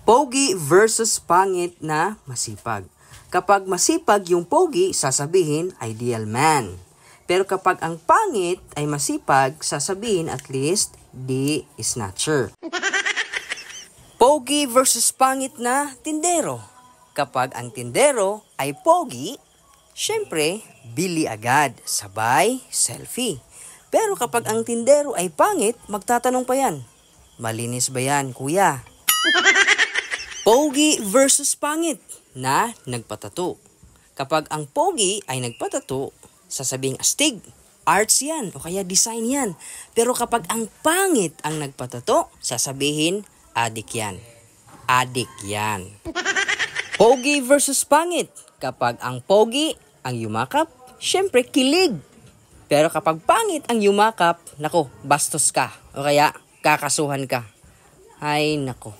Pogi versus pangit na masipag. Kapag masipag yung pogi, sasabihin ideal man. Pero kapag ang pangit ay masipag, sasabihin at least di snatcher. Pogi versus pangit na tindero. Kapag ang tindero ay pogi, syempre, bili agad, sabay, selfie. Pero kapag ang tindero ay pangit, magtatanong pa yan. Malinis ba yan, kuya? Pogi versus pangit na nagpatato. Kapag ang pogi ay nagpatato, sasabing astig, arts yan o kaya design yan. Pero kapag ang pangit ang nagpatato, sasabihin adik yan. Adik yan. Pogi versus pangit. Kapag ang pogi ang yumakap, syempre kilig. Pero kapag pangit ang yumakap, nako, bastos ka o kaya kakasuhan ka. Ay, nako.